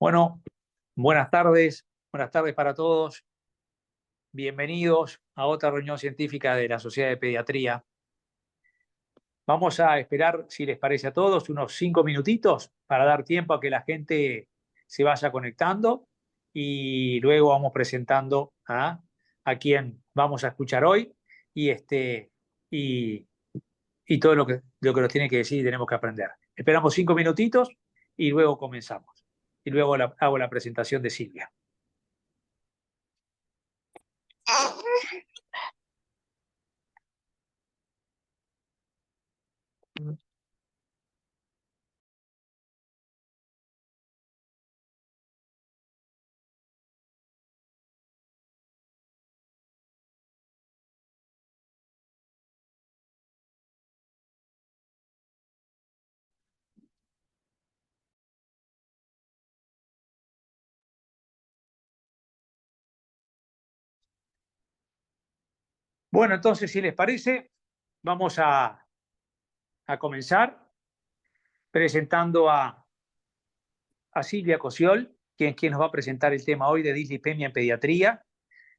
Bueno, buenas tardes para todos. Bienvenidos a otra reunión científica de la Sociedad de Pediatría. Vamos a esperar, si les parece a todos, unos 5 minutitos para dar tiempo a que la gente se vaya conectando y luego vamos presentando a quien vamos a escuchar hoy y, y, y todo lo que nos tiene que decir y tenemos que aprender. Esperamos 5 minutitos y luego comenzamos. Y luego hago la presentación de Silvia. Bueno, entonces, si les parece, vamos a comenzar presentando a Silvia Cosiol, quien nos va a presentar el tema hoy de dislipemia en pediatría.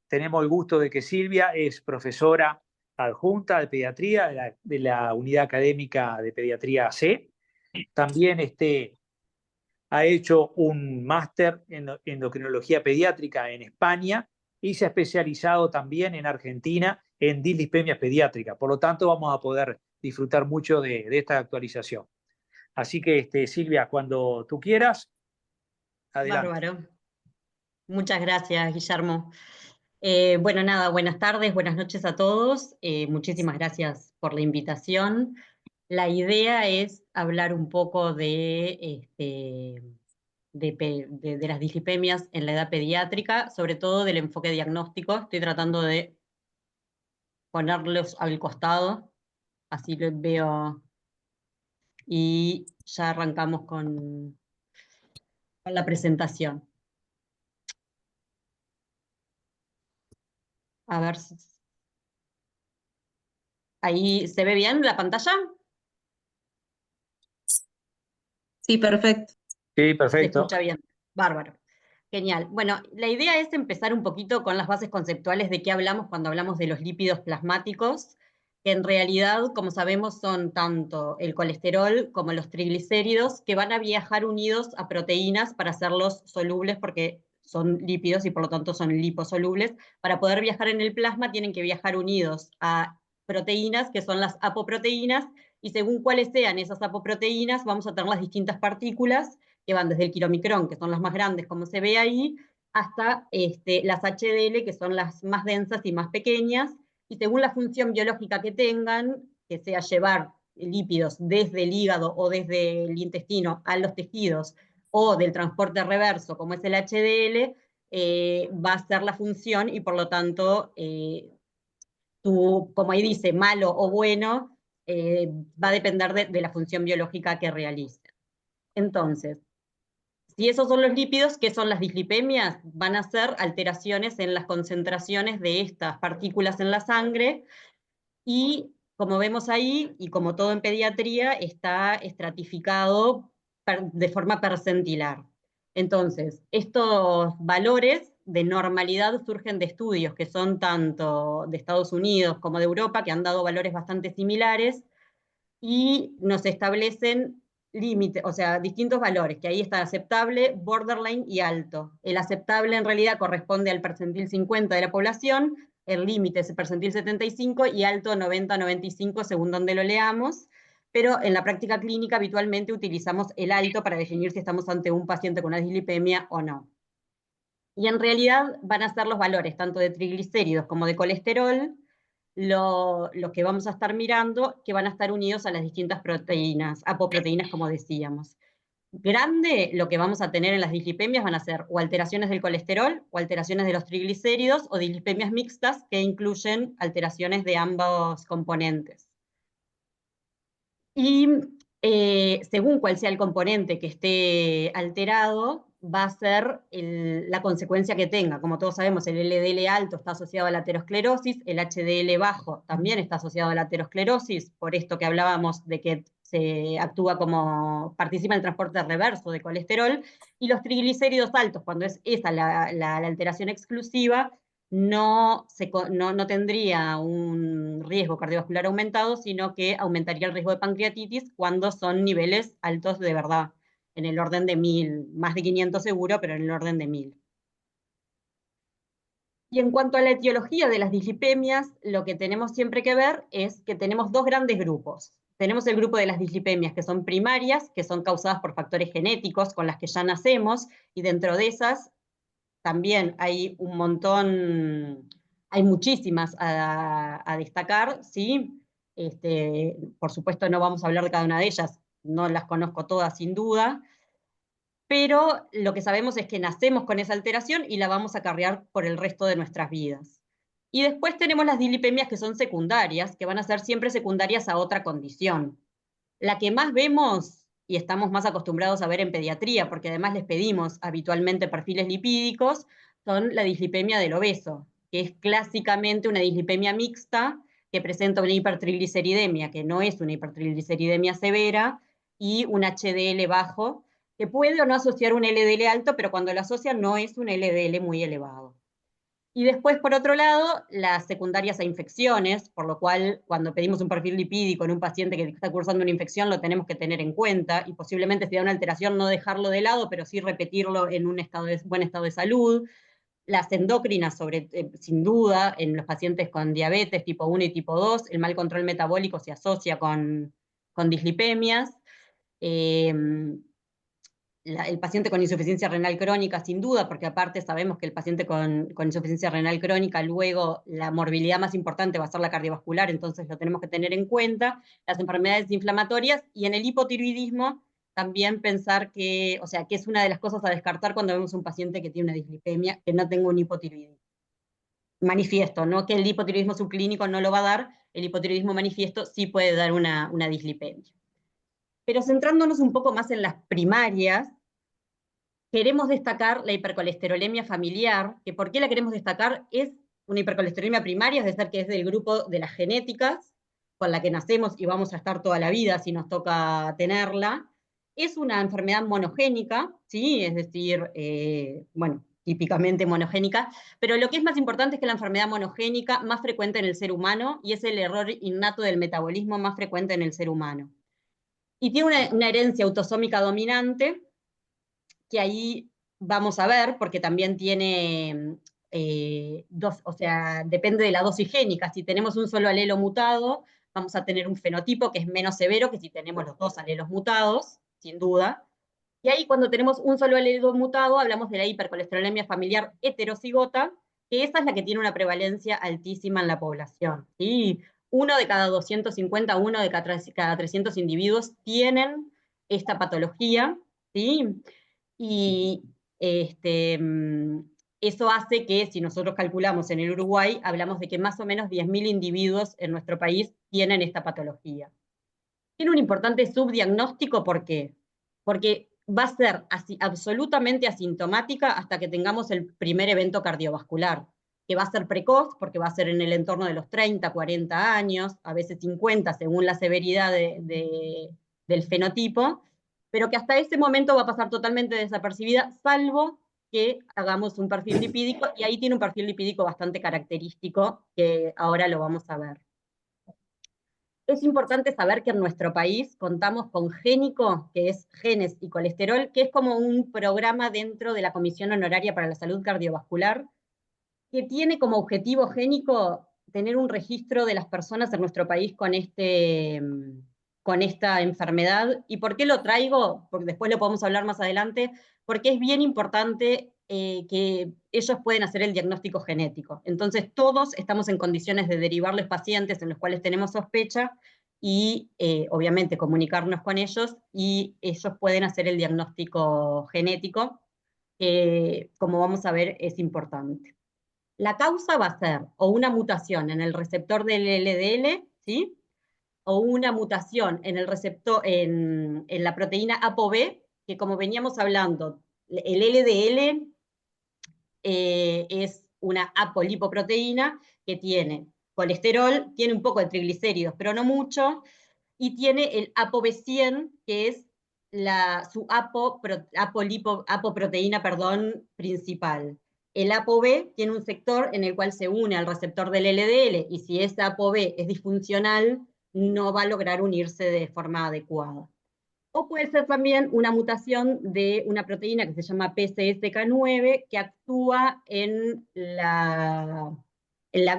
Tenemos el gusto de que Silvia es profesora adjunta de pediatría de la unidad académica de pediatría C. También ha hecho un máster en endocrinología pediátrica en España y se ha especializado también en Argentina en dislipemias pediátricas. Por lo tanto, vamos a poder disfrutar mucho de esta actualización. Así que, Silvia, cuando tú quieras, adelante. Bárbaro. Muchas gracias, Guillermo. Bueno, nada, buenas tardes, buenas noches a todos. Muchísimas gracias por la invitación. La idea es hablar un poco de las dislipemias en la edad pediátrica, sobre todo del enfoque diagnóstico. Estoy tratando de ponerlos al costado, así los veo, y ya arrancamos con la presentación. A ver si... ¿Ahí se ve bien la pantalla? Sí, perfecto. Sí, Se perfecto. escucha bien. Bárbaro. Genial. Bueno, la idea es empezar un poquito con las bases conceptuales de qué hablamos cuando hablamos de los lípidos plasmáticos, que en realidad, como sabemos, son tanto el colesterol como los triglicéridos, que van a viajar unidos a proteínas para hacerlos solubles, porque son lípidos y por lo tanto son liposolubles. Para poder viajar en el plasma tienen que viajar unidos a proteínas, que son las apoproteínas, y según cuáles sean esas apoproteínas, vamos a tener las distintas partículas que van desde el kilomicrón, que son las más grandes, como se ve ahí, hasta las HDL, que son las más densas y más pequeñas, y según la función biológica que tengan, que sea llevar lípidos desde el hígado o desde el intestino a los tejidos, o del transporte reverso, como es el HDL, va a ser la función, y por lo tanto, como ahí dice, malo o bueno, va a depender de la función biológica que realice. Entonces, si esos son los lípidos, ¿qué son las dislipemias? Van a ser alteraciones en las concentraciones de estas partículas en la sangre, y como vemos ahí, y como todo en pediatría, está estratificado de forma percentilar. Entonces, estos valores de normalidad surgen de estudios que son tanto de Estados Unidos como de Europa, que han dado valores bastante similares, y nos establecen límites, o sea, distintos valores, que ahí está aceptable, borderline y alto. El aceptable en realidad corresponde al percentil 50 de la población, el límite es el percentil 75 y alto 90-95 según donde lo leamos, pero en la práctica clínica habitualmente utilizamos el alto para definir si estamos ante un paciente con una dislipemia o no. Y en realidad van a ser los valores tanto de triglicéridos como de colesterol, lo que vamos a estar mirando, que van a estar unidos a las distintas proteínas, apoproteínas, como decíamos. Grande, lo que vamos a tener en las dislipemias van a ser o alteraciones del colesterol, o alteraciones de los triglicéridos, o dislipemias mixtas, que incluyen alteraciones de ambos componentes. Y según cuál sea el componente que esté alterado, va a ser la consecuencia que tenga. Como todos sabemos, el LDL alto está asociado a la aterosclerosis, el HDL bajo también está asociado a la aterosclerosis, por esto que hablábamos de que actúa como, participa en el transporte reverso de colesterol, y los triglicéridos altos, cuando es esa la alteración exclusiva, no tendría un riesgo cardiovascular aumentado, sino que aumentaría el riesgo de pancreatitis cuando son niveles altos de verdad, en el orden de 1000, más de 500 seguro, pero en el orden de 1000. Y en cuanto a la etiología de las dislipemias, lo que tenemos siempre que ver es que tenemos dos grandes grupos. Tenemos el grupo de las dislipemias que son primarias, que son causadas por factores genéticos con las que ya nacemos, y dentro de esas también hay un montón, hay muchísimas a destacar, ¿sí? Por supuesto no vamos a hablar de cada una de ellas, no las conozco todas sin duda, pero lo que sabemos es que nacemos con esa alteración y la vamos a acarrear por el resto de nuestras vidas. Y después tenemos las dislipemias que son secundarias, que van a ser siempre secundarias a otra condición. La que más vemos, y estamos más acostumbrados a ver en pediatría, porque además les pedimos habitualmente perfiles lipídicos, son la dislipemia del obeso, que es clásicamente una dislipemia mixta que presenta una hipertrigliceridemia, que no es una hipertrigliceridemia severa, y un HDL bajo, que puede o no asociar un LDL alto, pero cuando lo asocia no es un LDL muy elevado. Y después, por otro lado, las secundarias a infecciones, por lo cual cuando pedimos un perfil lipídico en un paciente que está cursando una infección lo tenemos que tener en cuenta, y posiblemente si da una alteración no dejarlo de lado, pero sí repetirlo en un buen estado de salud. Las endocrinas, sin duda, en los pacientes con diabetes tipo 1 y tipo 2, el mal control metabólico se asocia con dislipemias. El paciente con insuficiencia renal crónica, sin duda, porque aparte sabemos que el paciente con insuficiencia renal crónica, luego la morbilidad más importante va a ser la cardiovascular, entonces lo tenemos que tener en cuenta, las enfermedades inflamatorias, y en el hipotiroidismo también pensar que, o sea, que es una de las cosas a descartar cuando vemos un paciente que tiene una dislipemia, que no tenga un hipotiroidismo manifiesto, no que el hipotiroidismo subclínico no lo va a dar, el hipotiroidismo manifiesto sí puede dar una dislipemia. Pero centrándonos un poco más en las primarias, queremos destacar la hipercolesterolemia familiar, que ¿por qué la queremos destacar? Es una hipercolesterolemia primaria, es decir, que es del grupo de las genéticas, con la que nacemos y vamos a estar toda la vida si nos toca tenerla. Es una enfermedad monogénica, ¿sí? Es decir, bueno, típicamente monogénica, pero lo que es más importante es que la enfermedad monogénica más frecuente en el ser humano, y es el error innato del metabolismo más frecuente en el ser humano. Y tiene una herencia autosómica dominante, que ahí vamos a ver, porque también tiene o sea, depende de la dosis génica. Si tenemos un solo alelo mutado, vamos a tener un fenotipo que es menos severo que si tenemos los dos alelos mutados, sin duda. Y ahí cuando tenemos un solo alelo mutado, hablamos de la hipercolesterolemia familiar heterocigota, que esa es la que tiene una prevalencia altísima en la población. ¿Sí? Uno de cada 250, uno de cada 300 individuos tienen esta patología, ¿sí? Y eso hace que, si nosotros calculamos en el Uruguay, hablamos de que más o menos 10.000 individuos en nuestro país tienen esta patología. Tiene un importante subdiagnóstico, ¿por qué? Porque va a ser absolutamente asintomática hasta que tengamos el primer evento cardiovascular, que va a ser precoz, porque va a ser en el entorno de los 30, 40 años, a veces 50, según la severidad del fenotipo, pero que hasta ese momento va a pasar totalmente desapercibida, salvo que hagamos un perfil lipídico, y ahí tiene un perfil lipídico bastante característico, que ahora lo vamos a ver. Es importante saber que en nuestro país contamos con Génico, que es Genes y Colesterol, que es como un programa dentro de la Comisión Honoraria para la Salud Cardiovascular, que tiene como objetivo Génico tener un registro de las personas en nuestro país con esta enfermedad. ¿Y por qué lo traigo? Porque después lo podemos hablar más adelante, porque es bien importante que ellos pueden hacer el diagnóstico genético. Entonces todos estamos en condiciones de derivarles pacientes en los cuales tenemos sospecha y obviamente comunicarnos con ellos, y ellos pueden hacer el diagnóstico genético, que como vamos a ver es importante. La causa va a ser o una mutación en el receptor del LDL, ¿sí? O una mutación en el receptor, en la proteína ApoB, que como veníamos hablando, el LDL es una apolipoproteína que tiene colesterol, tiene un poco de triglicéridos, pero no mucho, y tiene el ApoB100, que es su apoproteína principal. El ApoB tiene un sector en el cual se une al receptor del LDL, y si ese ApoB es disfuncional, no va a lograr unirse de forma adecuada. O puede ser también una mutación de una proteína que se llama PCSK9, que actúa en la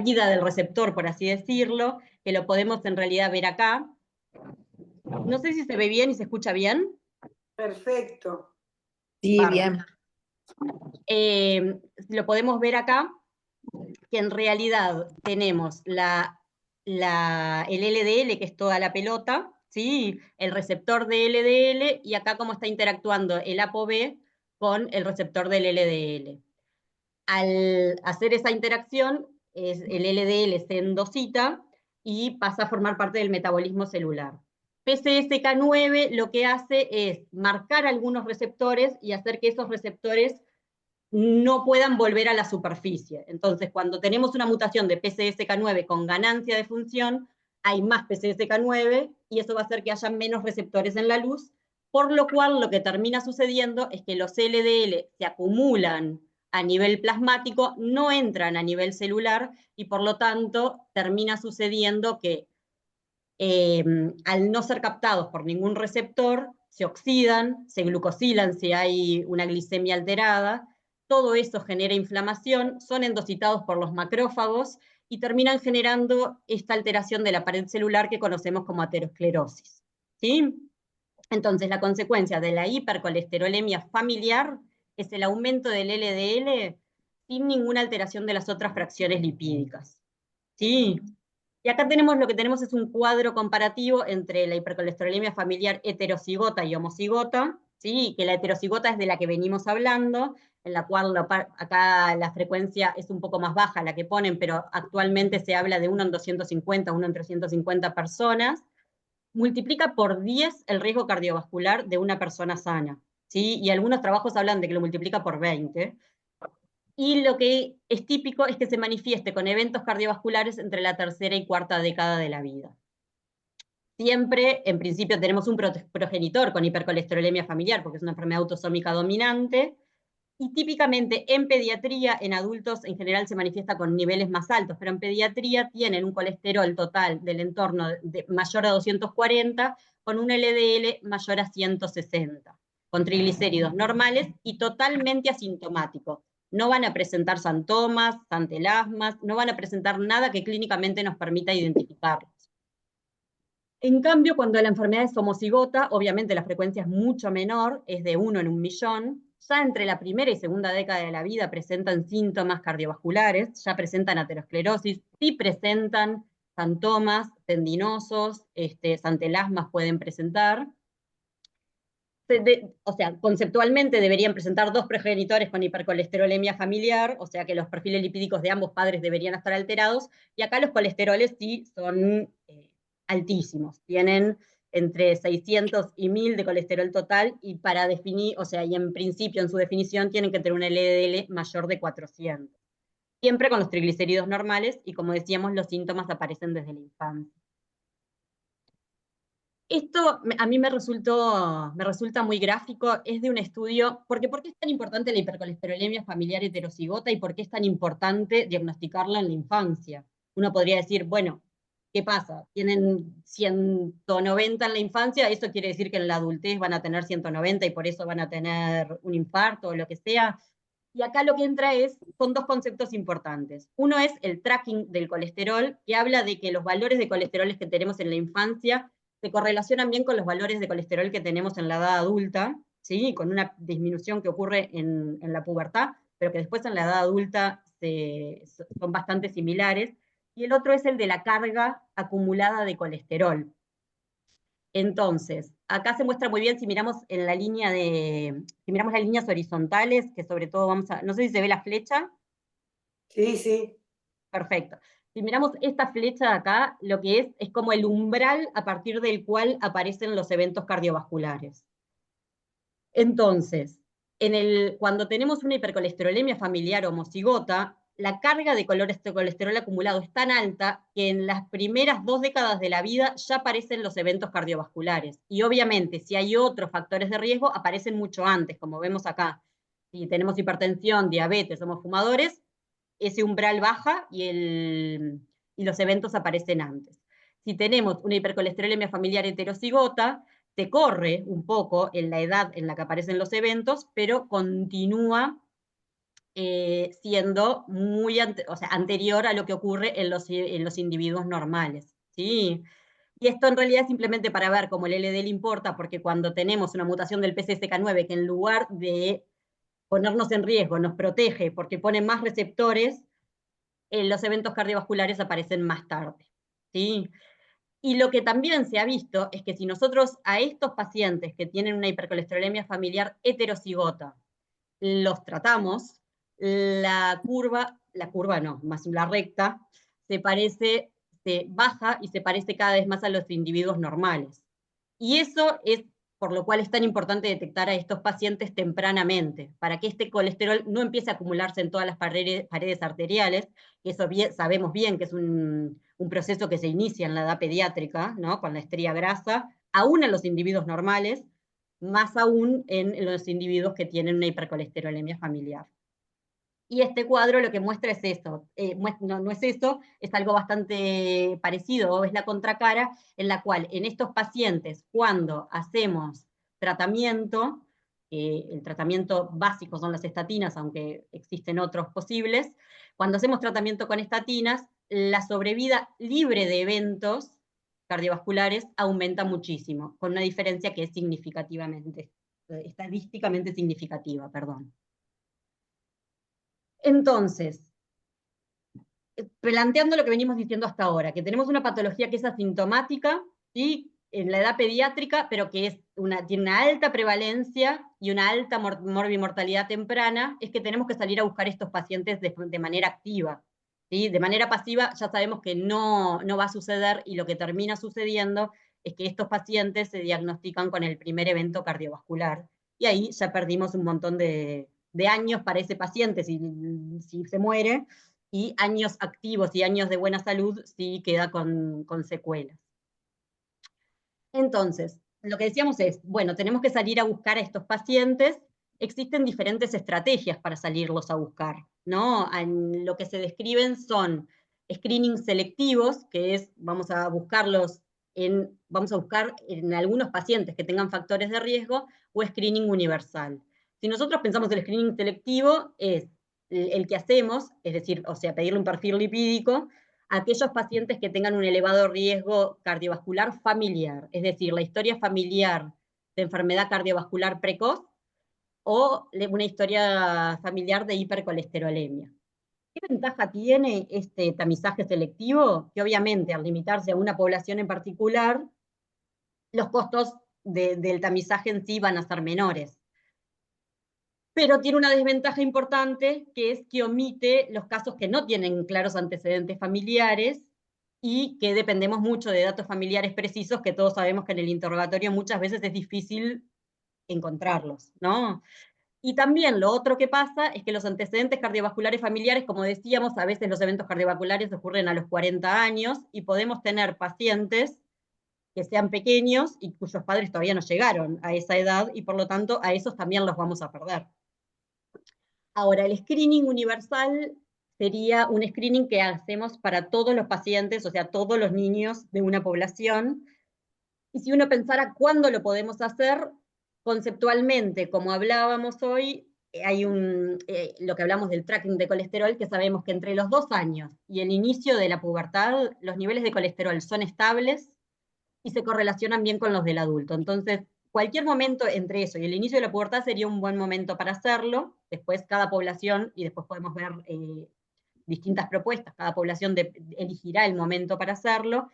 vida del receptor, por así decirlo, que lo podemos en realidad ver acá. No sé si se ve bien y se escucha bien. Perfecto. Sí, bien. Lo podemos ver acá, que en realidad tenemos el LDL, que es toda la pelota, ¿sí? El receptor de LDL, y acá cómo está interactuando el ApoB con el receptor del LDL. Al hacer esa interacción, el LDL se endosita y pasa a formar parte del metabolismo celular. PCSK9 lo que hace es marcar algunos receptores y hacer que esos receptores no puedan volver a la superficie. Entonces, cuando tenemos una mutación de PCSK9 con ganancia de función, hay más PCSK9 y eso va a hacer que haya menos receptores en la luz, por lo cual lo que termina sucediendo es que los LDL se acumulan a nivel plasmático, no entran a nivel celular y por lo tanto termina sucediendo que al no ser captados por ningún receptor, se oxidan, se glucosilan si hay una glicemia alterada, todo eso genera inflamación, son endocitados por los macrófagos y terminan generando esta alteración de la pared celular que conocemos como aterosclerosis. ¿Sí? Entonces, la consecuencia de la hipercolesterolemia familiar es el aumento del LDL sin ninguna alteración de las otras fracciones lipídicas. ¿Sí? Y acá tenemos lo que tenemos es un cuadro comparativo entre la hipercolesterolemia familiar heterocigota y homocigota, ¿sí? Que la heterocigota es de la que venimos hablando, en la cual acá la frecuencia es un poco más baja la que ponen, pero actualmente se habla de 1 en 250, 1 en 350 personas, multiplica por 10 el riesgo cardiovascular de una persona sana, ¿sí? Y algunos trabajos hablan de que lo multiplica por 20, y lo que es típico es que se manifieste con eventos cardiovasculares entre la tercera y cuarta década de la vida. Siempre, en principio, tenemos un progenitor con hipercolesterolemia familiar, porque es una enfermedad autosómica dominante, y típicamente en pediatría, en adultos en general se manifiesta con niveles más altos, pero en pediatría tienen un colesterol total del entorno mayor a 240, con un LDL mayor a 160, con triglicéridos normales y totalmente asintomático. No van a presentar santomas, santelasmas, no van a presentar nada que clínicamente nos permita identificarlos. En cambio, cuando la enfermedad es homocigota, obviamente la frecuencia es mucho menor, es de 1 en 1.000.000, ya entre la primera y segunda década de la vida presentan síntomas cardiovasculares, ya presentan aterosclerosis, sí presentan santomas tendinosos, santelasmas pueden presentar. O sea, conceptualmente deberían presentar 2 progenitores con hipercolesterolemia familiar, o sea que los perfiles lipídicos de ambos padres deberían estar alterados, y acá los colesteroles sí son altísimos, tienen entre 600 y 1000 de colesterol total, y para definir, o sea, y en principio en su definición tienen que tener un LDL mayor de 400. Siempre con los triglicéridos normales, y como decíamos, los síntomas aparecen desde la infancia. Esto a mí me resulta muy gráfico, es de un estudio, porque ¿por qué es tan importante la hipercolesterolemia familiar heterocigota y por qué es tan importante diagnosticarla en la infancia? Uno podría decir, bueno, ¿qué pasa? Tienen 190 en la infancia, eso quiere decir que en la adultez van a tener 190 y por eso van a tener un infarto o lo que sea. Y acá lo que entra son 2 conceptos importantes. Uno es el tracking del colesterol, que habla de que los valores de colesterol que tenemos en la infancia se correlacionan bien con los valores de colesterol que tenemos en la edad adulta, ¿sí? Con una disminución que ocurre en la pubertad, pero que después en la edad adulta son bastante similares. Y el otro es el de la carga acumulada de colesterol. Entonces, acá se muestra muy bien si miramos en la línea si miramos las líneas horizontales, que sobre todo vamos a, no sé si se ve la flecha. Sí, sí. Perfecto. Si miramos esta flecha de acá, lo que es como el umbral a partir del cual aparecen los eventos cardiovasculares. Entonces, cuando tenemos una hipercolesterolemia familiar homocigota, la carga de colesterol acumulado es tan alta que en las primeras 2 décadas de la vida ya aparecen los eventos cardiovasculares. Y obviamente, si hay otros factores de riesgo, aparecen mucho antes, como vemos acá. Si tenemos hipertensión, diabetes, somos fumadores, ese umbral baja y los eventos aparecen antes. Si tenemos una hipercolesterolemia familiar heterocigota, se corre un poco en la edad en la que aparecen los eventos, pero continúa siendo muy anterior a lo que ocurre en los individuos normales, ¿sí? Y esto en realidad es simplemente para ver cómo el LDL importa, porque cuando tenemos una mutación del PCSK9 que en lugar de ponernos en riesgo nos protege porque pone más receptores, los eventos cardiovasculares aparecen más tarde, ¿sí? Y lo que también se ha visto es que si nosotros a estos pacientes que tienen una hipercolesterolemia familiar heterocigota los tratamos, la curva no, más la recta, se baja y se parece cada vez más a los individuos normales. Y eso es por lo cual es tan importante detectar a estos pacientes tempranamente, para que este colesterol no empiece a acumularse en todas las paredes arteriales, que eso sabemos bien que es un proceso que se inicia en la edad pediátrica, ¿no? Con la estría grasa, aún en los individuos normales, más aún en los individuos que tienen una hipercolesterolemia familiar. Y este cuadro lo que muestra es eso, no es eso, es algo bastante parecido, es la contracara, en la cual en estos pacientes, cuando hacemos tratamiento, el tratamiento básico son las estatinas, aunque existen otros posibles, cuando hacemos tratamiento con estatinas, la sobrevida libre de eventos cardiovasculares aumenta muchísimo, con una diferencia que es estadísticamente significativa, perdón. Entonces, planteando lo que venimos diciendo hasta ahora, que tenemos una patología que es asintomática, ¿sí? En la edad pediátrica, pero que tiene una alta prevalencia y una alta morbimortalidad temprana, es que tenemos que salir a buscar estos pacientes de manera activa. ¿Sí? De manera pasiva ya sabemos que no va a suceder, y lo que termina sucediendo es que estos pacientes se diagnostican con el primer evento cardiovascular, y ahí ya perdimos un montón de años para ese paciente si se muere, y años activos y años de buena salud si queda con secuelas. Entonces, lo que decíamos es, bueno, tenemos que salir a buscar a estos pacientes. Existen diferentes estrategias para salirlos a buscar, ¿no? Lo que se describen son screenings selectivos, que es, vamos a buscar en algunos pacientes que tengan factores de riesgo, o screening universal. Si nosotros pensamos el screening selectivo, es el que hacemos, es decir, o sea, pedirle un perfil lipídico a aquellos pacientes que tengan un elevado riesgo cardiovascular familiar, es decir, la historia familiar de enfermedad cardiovascular precoz o una historia familiar de hipercolesterolemia. ¿Qué ventaja tiene este tamizaje selectivo? Que obviamente al limitarse a una población en particular, los costos del tamizaje en sí van a ser menores. Pero tiene una desventaja importante, que es que omite los casos que no tienen claros antecedentes familiares y que dependemos mucho de datos familiares precisos, que todos sabemos que en el interrogatorio muchas veces es difícil encontrarlos, ¿no? Y también lo otro que pasa es que los antecedentes cardiovasculares familiares, como decíamos, a veces los eventos cardiovasculares ocurren a los 40 años, y podemos tener pacientes que sean pequeños y cuyos padres todavía no llegaron a esa edad, y por lo tanto a esos también los vamos a perder. Ahora, el screening universal sería un screening que hacemos para todos los pacientes, o sea, todos los niños de una población. Y si uno pensara cuándo lo podemos hacer, conceptualmente, como hablábamos hoy, hay lo que hablamos del tracking de colesterol, que sabemos que entre los 2 años y el inicio de la pubertad, los niveles de colesterol son estables y se correlacionan bien con los del adulto. Entonces, cualquier momento entre eso y el inicio de la pubertad sería un buen momento para hacerlo. Después cada población, y después podemos ver distintas propuestas, cada población elegirá el momento para hacerlo.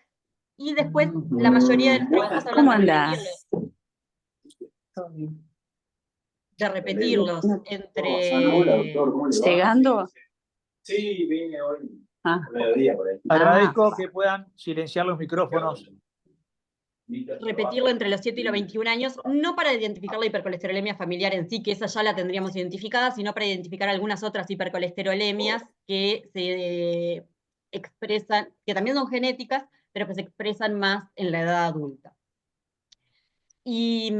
Y después la mayoría de los trabajos hablan ¿Cómo andás? de repetirlos entre... ¿Llegando? Sí, vine hoy. Ah. Mediodía por ahí. Agradezco que puedan silenciar los micrófonos repetirlo entre los 7 y los 21 años, no para identificar la hipercolesterolemia familiar en sí, que esa ya la tendríamos identificada, sino para identificar algunas otras hipercolesterolemias que se expresan, que también son genéticas, pero que se expresan más en la edad adulta. Y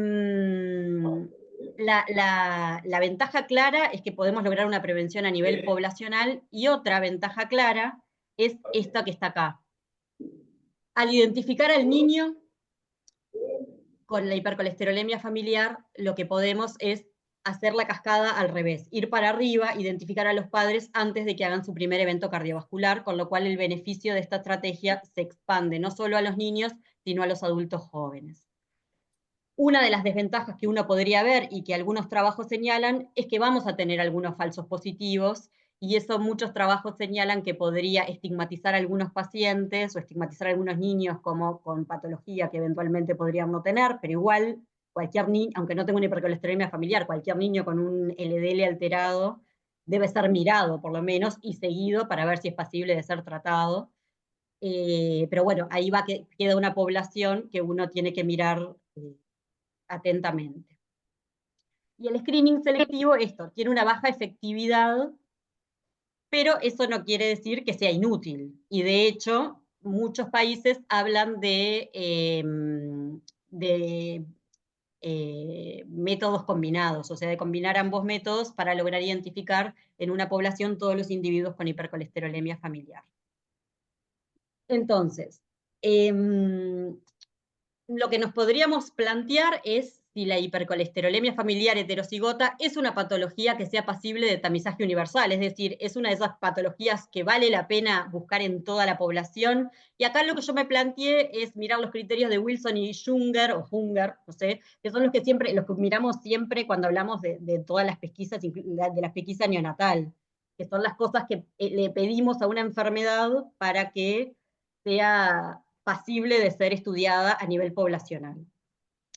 la ventaja clara es que podemos lograr una prevención a nivel poblacional, y otra ventaja clara es esta que está acá. Al identificar al niño con la hipercolesterolemia familiar, lo que podemos es hacer la cascada al revés, ir para arriba, identificar a los padres antes de que hagan su primer evento cardiovascular, con lo cual el beneficio de esta estrategia se expande no solo a los niños, sino a los adultos jóvenes. Una de las desventajas que uno podría ver y que algunos trabajos señalan es que vamos a tener algunos falsos positivos, y eso muchos trabajos señalan que podría estigmatizar a algunos pacientes o estigmatizar a algunos niños como con patología que eventualmente podrían no tener, pero igual cualquier niño, aunque no tenga una hipercolesterolemia familiar, cualquier niño con un LDL alterado debe ser mirado por lo menos y seguido para ver si es pasible de ser tratado. Pero bueno, ahí queda una población que uno tiene que mirar atentamente. Y el screening selectivo, tiene una baja efectividad, pero eso no quiere decir que sea inútil. Y de hecho, muchos países hablan de métodos combinados, o sea, de combinar ambos métodos para lograr identificar en una población todos los individuos con hipercolesterolemia familiar. Entonces, lo que nos podríamos plantear es si la hipercolesterolemia familiar heterocigota es una patología que sea pasible de tamizaje universal, es decir, es una de esas patologías que vale la pena buscar en toda la población. Y acá lo que yo me planteé es mirar los criterios de Wilson y Junger, no sé, que son los que miramos siempre cuando hablamos de todas las pesquisas, de la pesquisa neonatal, que son las cosas que le pedimos a una enfermedad para que sea pasible de ser estudiada a nivel poblacional.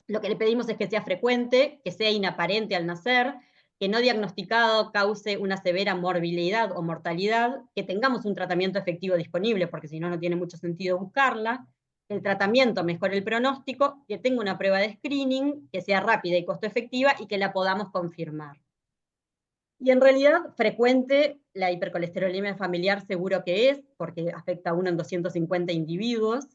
Lo que le pedimos es que sea frecuente, que sea inaparente al nacer, que no diagnosticado cause una severa morbilidad o mortalidad, que tengamos un tratamiento efectivo disponible, porque si no, no tiene mucho sentido buscarla, que el tratamiento mejore el pronóstico, que tenga una prueba de screening, que sea rápida y costo efectiva y que la podamos confirmar. Y en realidad, frecuente, la hipercolesterolemia familiar seguro que es, porque afecta a 1 en 250 individuos.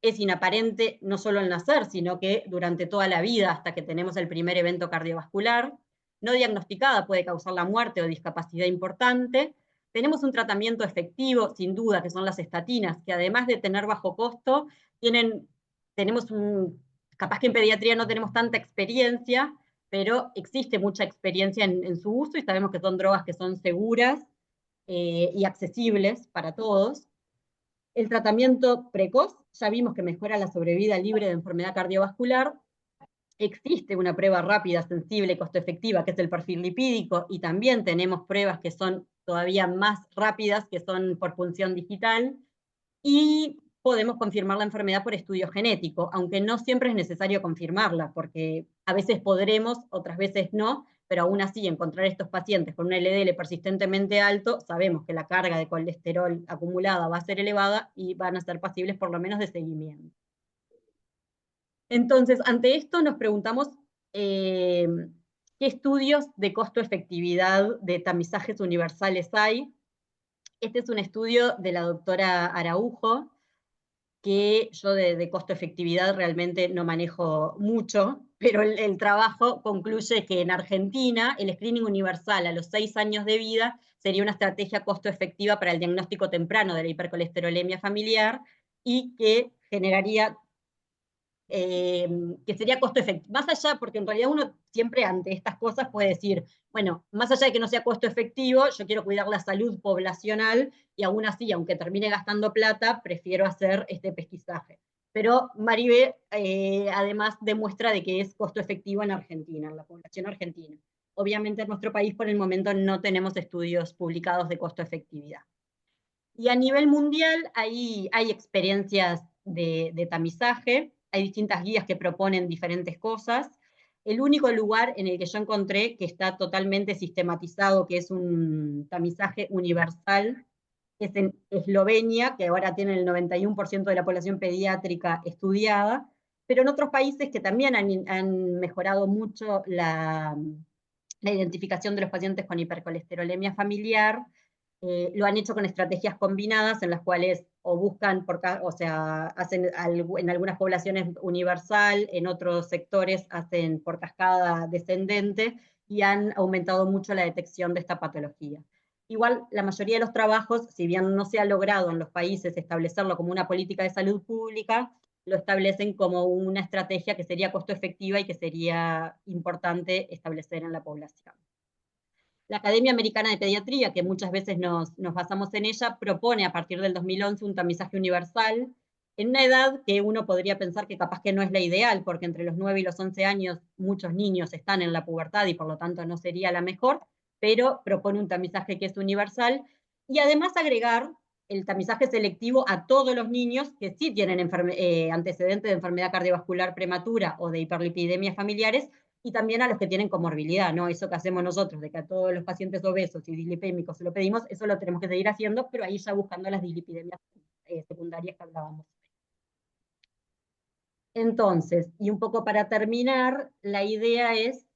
Es inaparente no solo al nacer, sino que durante toda la vida, hasta que tenemos el primer evento cardiovascular. No diagnosticada puede causar la muerte o discapacidad importante. Tenemos un tratamiento efectivo, sin duda, que son las estatinas, que además de tener bajo costo, capaz que en pediatría no tenemos tanta experiencia, pero existe mucha experiencia en su uso, y sabemos que son drogas que son seguras y accesibles para todos. El tratamiento precoz, ya vimos que mejora la sobrevida libre de enfermedad cardiovascular. Existe una prueba rápida, sensible y costo efectiva, que es el perfil lipídico, y también tenemos pruebas que son todavía más rápidas, que son por punción digital, y podemos confirmar la enfermedad por estudio genético, aunque no siempre es necesario confirmarla, porque a veces podremos, otras veces no, pero aún así encontrar estos pacientes con un LDL persistentemente alto, sabemos que la carga de colesterol acumulada va a ser elevada y van a ser pasibles por lo menos de seguimiento. Entonces, ante esto nos preguntamos qué estudios de costo-efectividad de tamizajes universales hay. Este es un estudio de la doctora Araujo, que yo de costo-efectividad realmente no manejo mucho, pero el trabajo concluye que en Argentina el screening universal a los 6 años de vida sería una estrategia costo-efectiva para el diagnóstico temprano de la hipercolesterolemia familiar, y que generaría que sería costo efectivo. Más allá, porque en realidad uno siempre ante estas cosas puede decir, bueno, más allá de que no sea costo efectivo, yo quiero cuidar la salud poblacional, y aún así, aunque termine gastando plata, prefiero hacer este pesquisaje. Pero Maribé además demuestra de que es costo efectivo en Argentina, en la población argentina. Obviamente en nuestro país por el momento no tenemos estudios publicados de costo efectividad. Y a nivel mundial hay experiencias de tamizaje, hay distintas guías que proponen diferentes cosas. El único lugar en el que yo encontré que está totalmente sistematizado, que es un tamizaje universal, es en Eslovenia, que ahora tiene el 91% de la población pediátrica estudiada, pero en otros países que también han mejorado mucho la identificación de los pacientes con hipercolesterolemia familiar, lo han hecho con estrategias combinadas en las cuales o buscan, o sea, hacen en algunas poblaciones universal, en otros sectores hacen por cascada descendente, y han aumentado mucho la detección de esta patología. Igual, la mayoría de los trabajos, si bien no se ha logrado en los países establecerlo como una política de salud pública, lo establecen como una estrategia que sería costo efectiva y que sería importante establecer en la población. La Academia Americana de Pediatría, que muchas veces nos basamos en ella, propone a partir del 2011 un tamizaje universal en una edad que uno podría pensar que capaz que no es la ideal, porque entre los 9 y los 11 años muchos niños están en la pubertad y por lo tanto no sería la mejor, pero propone un tamizaje que es universal y además agregar el tamizaje selectivo a todos los niños que sí tienen antecedentes de enfermedad cardiovascular prematura o de hiperlipidemias familiares, y también a los que tienen comorbilidad, ¿no? Eso que hacemos nosotros, de que a todos los pacientes obesos y dislipémicos se lo pedimos, eso lo tenemos que seguir haciendo, pero ahí ya buscando las dislipidemias secundarias que hablábamos. Entonces, y un poco para terminar, la idea es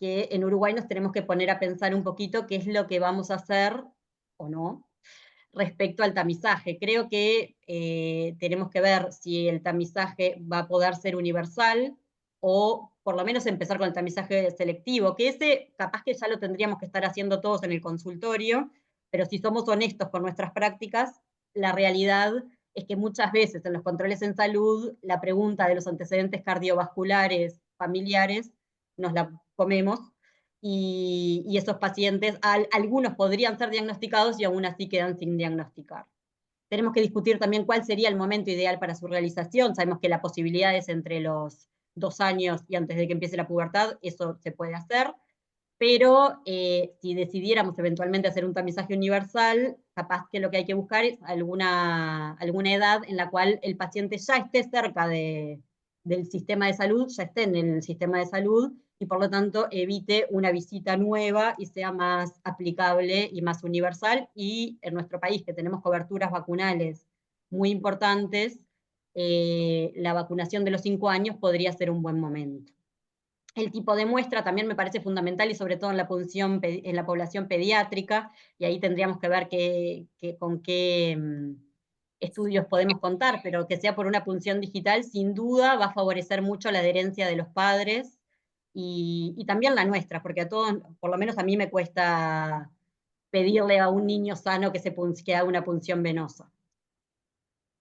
que en Uruguay nos tenemos que poner a pensar un poquito qué es lo que vamos a hacer, o no, respecto al tamizaje. Creo que tenemos que ver si el tamizaje va a poder ser universal, o por lo menos empezar con el tamizaje selectivo, que ese capaz que ya lo tendríamos que estar haciendo todos en el consultorio, pero si somos honestos con nuestras prácticas, la realidad es que muchas veces en los controles en salud, la pregunta de los antecedentes cardiovasculares familiares nos la comemos, y esos pacientes, algunos podrían ser diagnosticados y aún así quedan sin diagnosticar. Tenemos que discutir también cuál sería el momento ideal para su realización. Sabemos que la posibilidad es entre los 2 años y antes de que empiece la pubertad, eso se puede hacer, pero si decidiéramos eventualmente hacer un tamizaje universal, capaz que lo que hay que buscar es alguna edad en la cual el paciente ya esté cerca del sistema de salud, ya esté en el sistema de salud, y por lo tanto evite una visita nueva y sea más aplicable y más universal. Y en nuestro país, que tenemos coberturas vacunales muy importantes, la vacunación de los 5 años podría ser un buen momento. El tipo de muestra también me parece fundamental, y sobre todo en la población pediátrica, y ahí tendríamos que ver con qué estudios podemos contar, pero que sea por una punción digital, sin duda va a favorecer mucho la adherencia de los padres, y también la nuestra, porque a todos, por lo menos a mí me cuesta pedirle a un niño sano que haga una punción venosa.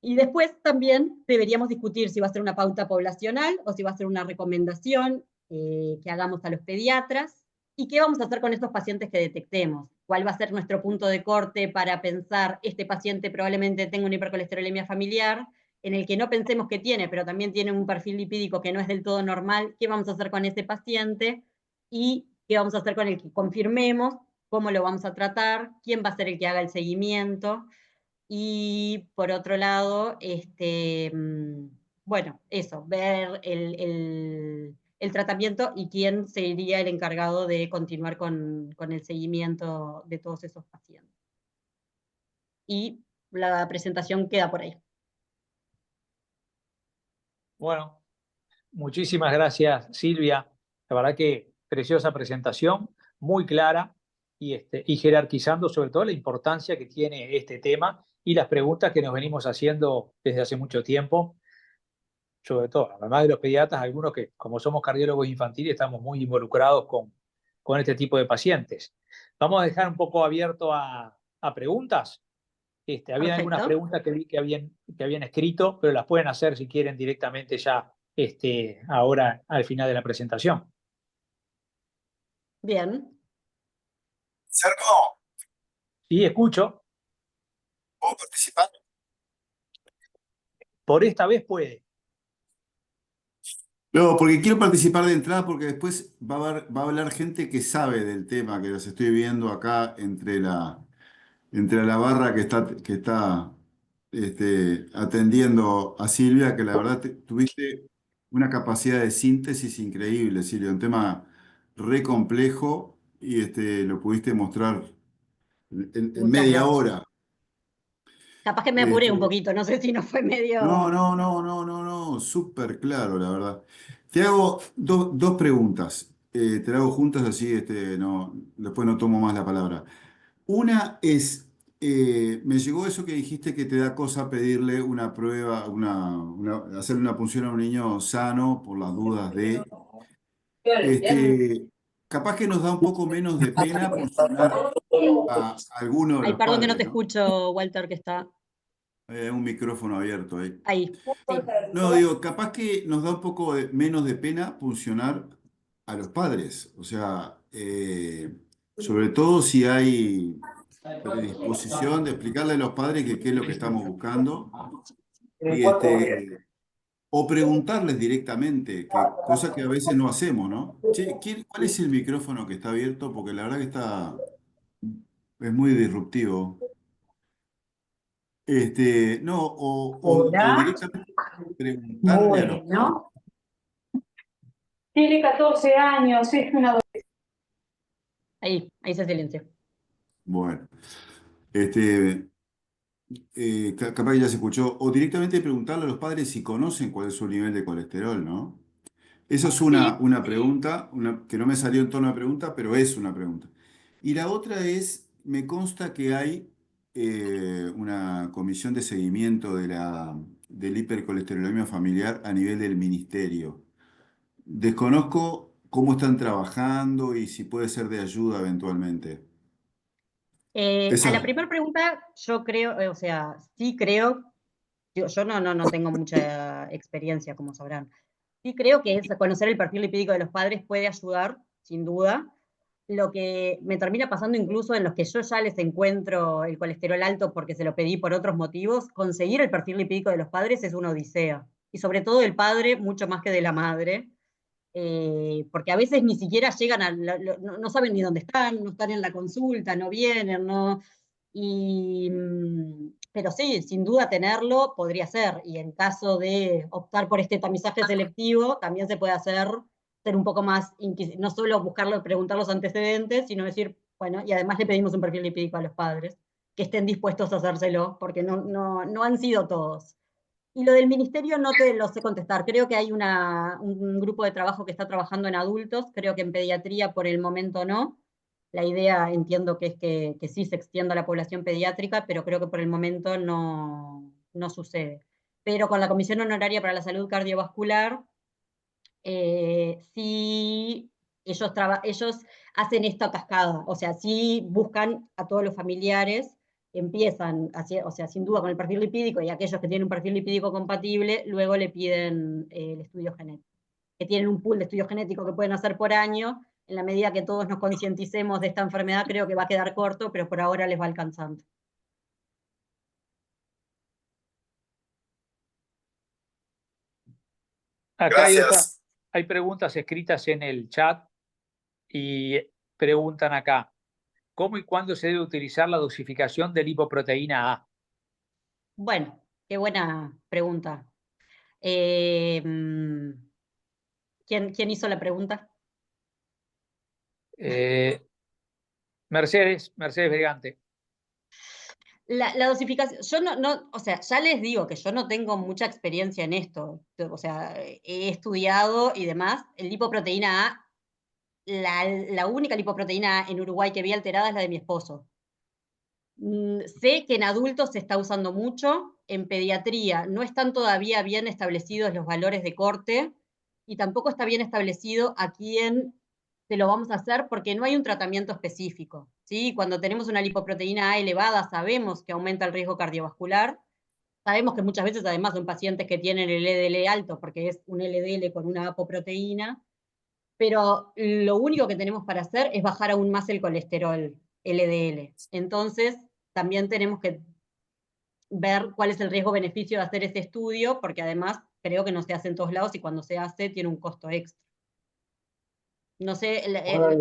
Y después también deberíamos discutir si va a ser una pauta poblacional o si va a ser una recomendación que hagamos a los pediatras, y qué vamos a hacer con estos pacientes que detectemos. ¿Cuál va a ser nuestro punto de corte para pensar, este paciente probablemente tenga una hipercolesterolemia familiar, en el que no pensemos que tiene, pero también tiene un perfil lipídico que no es del todo normal? ¿Qué vamos a hacer con ese paciente? ¿Y qué vamos a hacer con el que confirmemos? ¿Cómo lo vamos a tratar? ¿Quién va a ser el que haga el seguimiento? Y por otro lado, bueno, eso, ver el tratamiento y quién sería el encargado de continuar con el seguimiento de todos esos pacientes. Y la presentación queda por ahí. Bueno, muchísimas gracias, Silvia. La verdad que preciosa presentación, muy clara y jerarquizando sobre todo la importancia que tiene este tema y las preguntas que nos venimos haciendo desde hace mucho tiempo, sobre todo, además de los pediatras, algunos que, como somos cardiólogos infantiles, estamos muy involucrados con este tipo de pacientes. Vamos a dejar un poco abierto a preguntas. Había algunas Perfecto. preguntas que vi que habían escrito, pero las pueden hacer si quieren directamente ya ahora al final de la presentación. Bien. Sergio, Sí, escucho. ¿puedo participar? Por esta vez puede. No, porque quiero participar de entrada porque después va a hablar gente que sabe del tema, que los estoy viendo acá entre la barra que está atendiendo a Silvia, que la verdad tuviste una capacidad de síntesis increíble, Silvia, un tema re complejo y lo pudiste mostrar en Muchas media gracias. hora. Capaz que me apuré un Este, poquito, no sé si no fue medio... no, súper claro, la verdad. Te hago dos preguntas. Te la hago juntas así, no, después no tomo más la palabra. Una es, me llegó eso que dijiste que te da cosa pedirle una prueba, hacerle una punción a un niño sano por las dudas de, capaz que nos da un poco menos de pena puncionar a alguno de Ay, los perdón que no padres, te ¿no? escucho, Walter, que está Un micrófono abierto ahí. ahí. Sí. No, digo, capaz que nos da un poco menos de pena funcionar a los padres. O sea, sobre todo si hay predisposición de explicarle a los padres que qué es lo que estamos buscando. Y o preguntarles directamente, cosa que a veces no hacemos, ¿no? Che, ¿cuál es el micrófono que está abierto? Porque la verdad que es muy disruptivo. No, o Hola, directamente preguntarle a los padres. bueno. Tiene 14 años, es una... Ahí se silenció. Bueno, este, capaz que ya se escuchó, o directamente preguntarle a los padres si conocen cuál es su nivel de colesterol, ¿no? Eso es Sí, una pregunta, que no me salió en tono de pregunta, pero es una pregunta. Y la otra es, me consta que hay una comisión de seguimiento del hipercolesterolemia familiar a nivel del ministerio. Desconozco cómo están trabajando y si puede ser de ayuda eventualmente. a Esa, la primera pregunta, yo creo, o sea, sí creo, yo no tengo mucha experiencia, como sabrán. Sí creo que conocer el perfil lipídico de los padres puede ayudar, sin duda. Lo que me termina pasando incluso en los que yo ya les encuentro el colesterol alto porque se lo pedí por otros motivos, conseguir el perfil lipídico de los padres es una odisea. Y sobre todo del padre, mucho más que de la madre. Porque a veces ni siquiera llegan no saben ni dónde están, no están en la consulta, no vienen, no. Pero sí, sin duda tenerlo podría ser, y en caso de optar por este tamizaje selectivo, también se puede hacer, ser un poco más, no solo buscarlo, preguntar los antecedentes, sino decir, bueno, y además le pedimos un perfil lipídico a los padres, que estén dispuestos a hacérselo, porque no han sido todos. Y lo del ministerio no te lo sé contestar. Creo que hay un grupo de trabajo que está trabajando en adultos. Creo que en pediatría por el momento no. La idea entiendo que es que sí se extienda a la población pediátrica, pero creo que por el momento no sucede. Pero con la Comisión Honoraria para la Salud Cardiovascular, sí ellos hacen esta cascada. O sea, sí buscan a todos los familiares, empiezan, o sea, sin duda con el perfil lipídico, y aquellos que tienen un perfil lipídico compatible, luego le piden el estudio genético, que tienen un pool de estudio genético que pueden hacer por año. En la medida que todos nos concienticemos de esta enfermedad, creo que va a quedar corto, pero por ahora les va alcanzando. Acá Gracias. hay preguntas escritas en el chat y preguntan acá, ¿cómo y cuándo se debe utilizar la dosificación de lipoproteína A? Bueno, qué buena pregunta. Eh, ¿Quién hizo la pregunta? Eh, Mercedes Bergante. La dosificación, yo o sea, ya les digo que yo no tengo mucha experiencia en esto, o sea, he estudiado y demás. El lipoproteína A, la única lipoproteína A en Uruguay que vi alterada es la de mi esposo. Sé que en adultos se está usando mucho, en pediatría no están todavía bien establecidos los valores de corte y tampoco está bien establecido a quién se lo vamos a hacer porque no hay un tratamiento específico. ¿Sí? Cuando tenemos una lipoproteína A elevada sabemos que aumenta el riesgo cardiovascular, sabemos que muchas veces además son pacientes que tienen el LDL alto porque es un LDL con una apoproteína, pero lo único que tenemos para hacer es bajar aún más el colesterol LDL. Entonces, también tenemos que ver cuál es el riesgo-beneficio de hacer ese estudio, porque además creo que no se hace en todos lados y cuando se hace tiene un costo extra. No sé,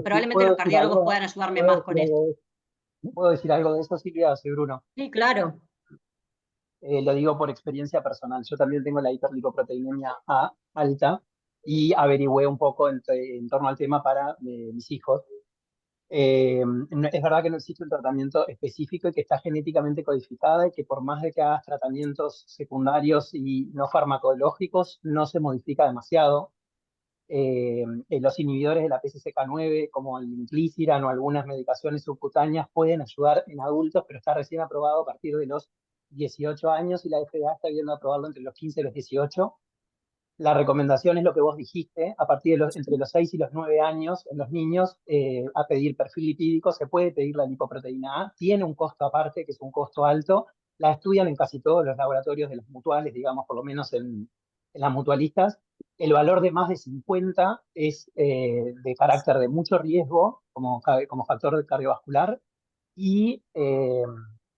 probablemente los cardiólogos puedan ayudarme más con esto. ¿Puedo decir algo de eso, Silvia? Soy Bruno. Sí, claro. Lo digo por experiencia personal. Yo también tengo la hiperlipoproteinemia A alta y averigüé un poco en torno al tema para mis hijos. Es verdad que no existe un tratamiento específico y que está genéticamente codificada y que por más de que hagas tratamientos secundarios y no farmacológicos, no se modifica demasiado. Los inhibidores de la PCSK9, como el inclisiran o algunas medicaciones subcutáneas, pueden ayudar en adultos, pero está recién aprobado a partir de los 18 años y la FDA está viendo aprobarlo entre los 15 y los 18. La recomendación es lo que vos dijiste, a partir de entre los 6 y los 9 años, en los niños, a pedir perfil lipídico, se puede pedir la lipoproteína A, tiene un costo aparte, que es un costo alto, la estudian en casi todos los laboratorios de las mutuales, digamos, por lo menos en las mutualistas. El valor de más de 50 es de carácter de mucho riesgo como factor cardiovascular y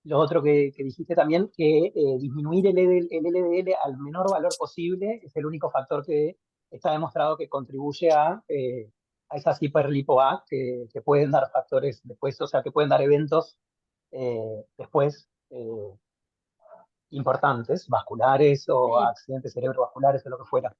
lo otro que dijiste también, que disminuir el LDL al menor valor posible es el único factor que está demostrado que contribuye a esas hiperlipo A que pueden dar factores después, o sea, que pueden dar eventos después importantes, vasculares o Sí. accidentes cerebrovasculares o lo que fuera.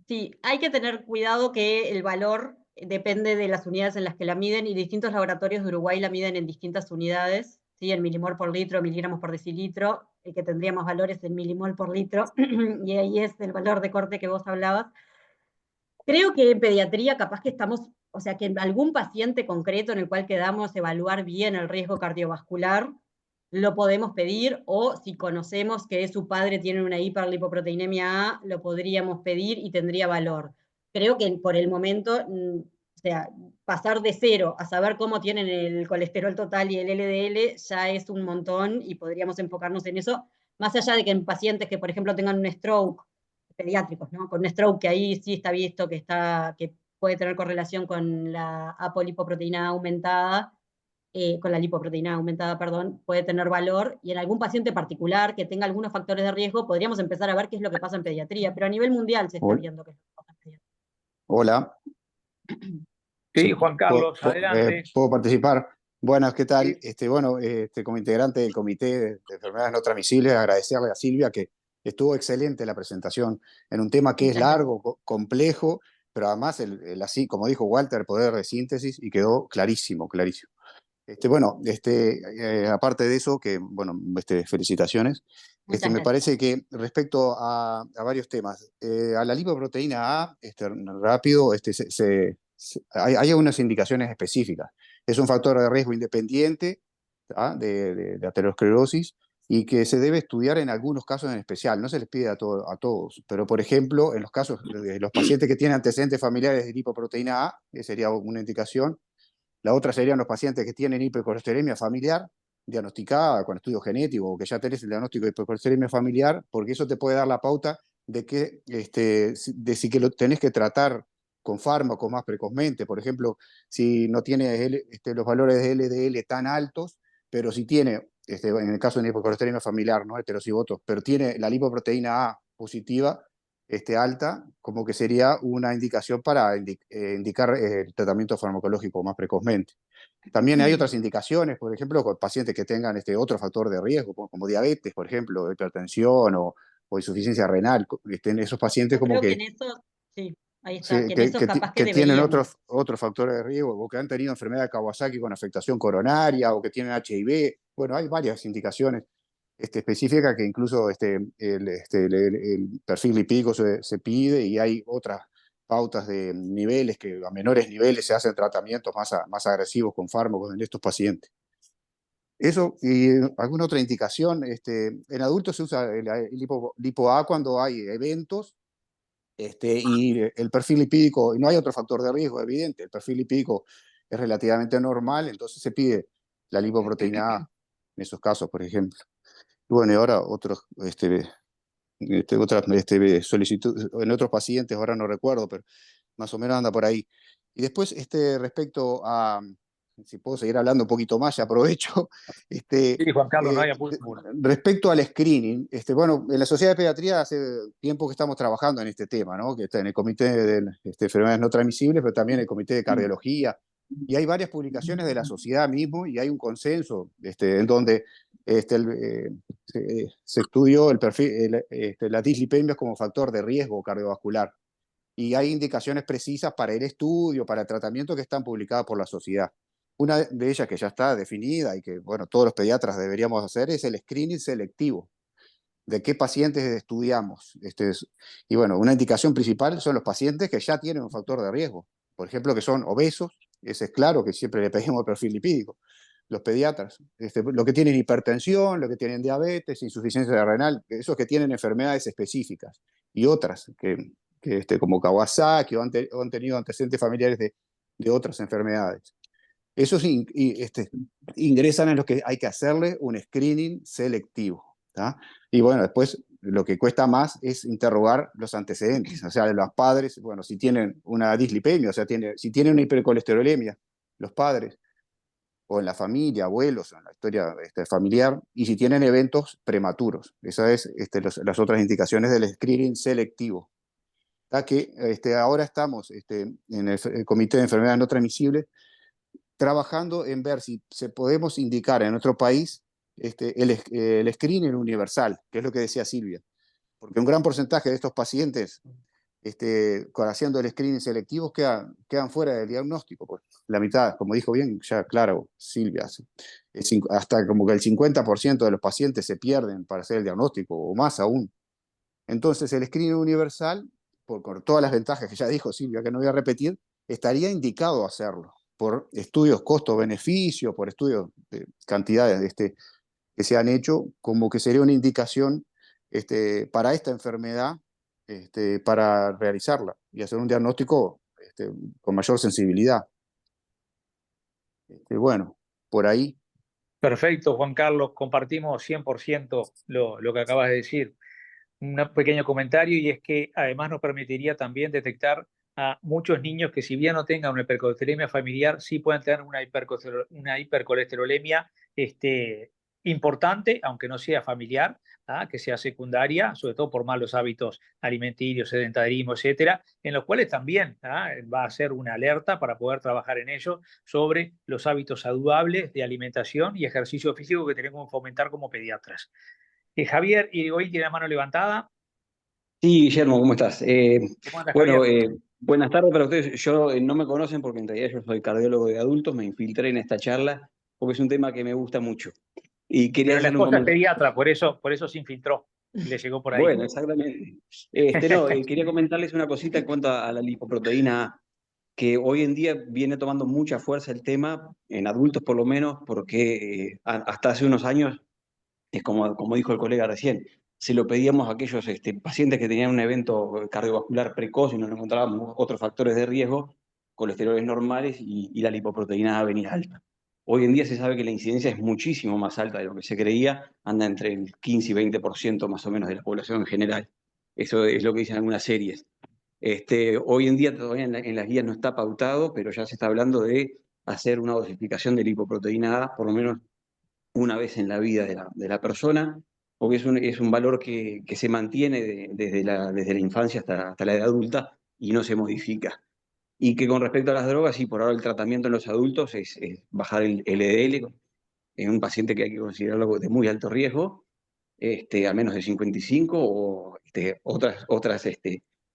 Sí, hay que tener cuidado que el valor depende de las unidades en las que la miden y distintos laboratorios de Uruguay la miden en distintas unidades, ¿sí? En milimol por litro, miligramos por decilitro, el que tendría más valores en milimol por litro, y ahí es el valor de corte que vos hablabas. Creo que en pediatría capaz que estamos, o sea, que en algún paciente concreto en el cual quedamos evaluar bien el riesgo cardiovascular, lo podemos pedir, o si conocemos que su padre tiene una hiperlipoproteinemia A, lo podríamos pedir y tendría valor. Creo que por el momento, o sea, pasar de 0 a saber cómo tienen el colesterol total y el LDL ya es un montón y podríamos enfocarnos en eso, más allá de que en pacientes que, por ejemplo, tengan un stroke, pediátricos, ¿no? Con un stroke que ahí sí está visto que puede tener correlación con la apolipoproteína aumentada, con la lipoproteína aumentada, perdón, puede tener valor, y en algún paciente particular que tenga algunos factores de riesgo, podríamos empezar a ver qué es lo que pasa en pediatría, pero a nivel mundial se está viendo qué es lo que pasa en pediatría. Hola. Sí, Juan Carlos, adelante. ¿Puedo participar? Buenas, ¿qué tal? Sí. Bueno, como integrante del Comité de Enfermedades No Transmisibles, agradecerle a Silvia que estuvo excelente la presentación en un tema que es Muchas gracias. largo, complejo, pero además, así como dijo Walter, poder de síntesis y quedó clarísimo, clarísimo. Bueno, aparte de eso, que bueno, felicitaciones. Muchas Me gracias. parece que respecto a varios temas, a la lipoproteína A, rápido, hay unas indicaciones específicas. Es un factor de riesgo independiente de aterosclerosis y que se debe estudiar en algunos casos en especial. No se les pide a todos, pero por ejemplo, en los casos de los pacientes que tienen antecedentes familiares de lipoproteína A, que sería una indicación. La otra serían los pacientes que tienen hipercolesterolemia familiar, diagnosticada con estudio genético, o que ya tenés el diagnóstico de hipercolesterolemia familiar, porque eso te puede dar la pauta de que, si que lo tenés que tratar con fármacos más precozmente. Por ejemplo, si no tiene los valores de LDL tan altos, pero si tiene, en el caso de una hipercolesterolemia familiar, no heterocigotos, pero tiene la lipoproteína A positiva, alta, como que sería una indicación para indicar el tratamiento farmacológico más precozmente. También hay otras indicaciones, por ejemplo, con pacientes que tengan otro factor de riesgo, como diabetes, por ejemplo, hipertensión o insuficiencia renal. En esos pacientes Yo como creo que que, en eso, sí, ahí está, sí, que en esos capaz que que tienen deberíamos. otros factores de riesgo, o que han tenido enfermedad de Kawasaki con afectación coronaria, o que tienen HIV. Bueno, hay varias indicaciones específica que incluso el perfil lipídico se pide, y hay otras pautas de niveles que a menores niveles se hacen tratamientos más agresivos con fármacos en estos pacientes. Eso y alguna otra indicación. En adultos se usa el lipo A cuando hay eventos, y el perfil lipídico, y no hay otro factor de riesgo evidente, el perfil lipídico es relativamente normal, entonces se pide la lipoproteína A en esos casos, por ejemplo. Y bueno, y ahora otras solicitudes en otros pacientes, ahora no recuerdo, pero más o menos anda por ahí. Y después, respecto a, si puedo seguir hablando un poquito más, ya aprovecho. Sí, Juan Carlos, no hay apuro. Respecto al screening, bueno, en la Sociedad de Pediatría hace tiempo que estamos trabajando en este tema, ¿no? Que está en el Comité de Enfermedades No Transmisibles, pero también el Comité de Cardiología. Y hay varias publicaciones de la sociedad mismo, y hay un consenso en donde se estudió el perfil, las dislipemias como factor de riesgo cardiovascular. Y hay indicaciones precisas para el estudio, para el tratamiento, que están publicadas por la sociedad. Una de ellas que ya está definida y que, bueno, todos los pediatras deberíamos hacer es el screening selectivo. ¿De qué pacientes estudiamos? Y bueno, una indicación principal son los pacientes que ya tienen un factor de riesgo. Por ejemplo, que son obesos, ese es claro que siempre le pedimos el perfil lipídico. Los pediatras, los que tienen hipertensión, los que tienen diabetes, insuficiencia renal, esos que tienen enfermedades específicas y otras como Kawasaki o han tenido antecedentes familiares de otras enfermedades. Esos ingresan en los que hay que hacerle un screening selectivo. ¿tá? Y bueno, después lo que cuesta más es interrogar los antecedentes, o sea, los padres, bueno, si tienen una dislipemia, o sea, si tienen una hipercolesterolemia, los padres, o en la familia, abuelos, en la historia familiar, y si tienen eventos prematuros. Esas es las otras indicaciones del screening selectivo. Que ahora estamos en el Comité de Enfermedades No Transmisibles trabajando en ver si podemos indicar en nuestro país el screening universal, que es lo que decía Silvia. Porque un gran porcentaje de estos pacientes, haciendo el screening selectivo, quedan fuera del diagnóstico. Pues. La mitad, como dijo bien ya claro Silvia, hasta como que el 50% de los pacientes se pierden para hacer el diagnóstico, o más aún. Entonces, el screening universal, por todas las ventajas que ya dijo Silvia, que no voy a repetir, estaría indicado hacerlo por estudios costo-beneficio, por estudios de cantidades que se han hecho, como que sería una indicación para esta enfermedad, para realizarla y hacer un diagnóstico con mayor sensibilidad. Bueno, por ahí. Perfecto, Juan Carlos, compartimos 100% lo que acabas de decir. Un pequeño comentario, y es que además nos permitiría también detectar a muchos niños que, si bien no tengan una hipercolesterolemia familiar, sí pueden tener una hipercolesterolemia importante, aunque no sea familiar, que sea secundaria, sobre todo por malos hábitos alimenticios, sedentarismo, etcétera, en los cuales también va a ser una alerta para poder trabajar en ello sobre los hábitos saludables de alimentación y ejercicio físico que tenemos que fomentar como pediatras. Javier Irigoyen tiene la mano levantada. Sí, Guillermo, ¿cómo estás? ¿Cómo andas, Bueno, Javier? buenas tardes para ustedes. Yo no me conocen porque en realidad yo soy cardiólogo de adultos, me infiltré en esta charla porque es un tema que me gusta mucho. Y quería Pero la hacer un esposa es comentario. pediatra, por eso se infiltró, le llegó por ahí. Bueno, exactamente. No, quería comentarles una cosita en cuanto a la lipoproteína A, que hoy en día viene tomando mucha fuerza el tema, en adultos por lo menos, porque hasta hace unos años, es como dijo el colega recién, se lo pedíamos a aquellos pacientes que tenían un evento cardiovascular precoz y no encontrábamos otros factores de riesgo, colesteroles normales y la lipoproteína A venía alta. Hoy en día se sabe que la incidencia es muchísimo más alta de lo que se creía, anda entre el 15 y 20% más o menos de la población en general. Eso es lo que dicen algunas series. Hoy en día todavía en las guías no está pautado, pero ya se está hablando de hacer una dosificación de lipoproteína A, por lo menos una vez en la vida de la persona, porque es un valor que se mantiene desde la infancia hasta la edad adulta y no se modifica. Y que con respecto a las drogas, sí, por ahora el tratamiento en los adultos es bajar el LDL en un paciente que hay que considerarlo de muy alto riesgo, a menos de 55, o otras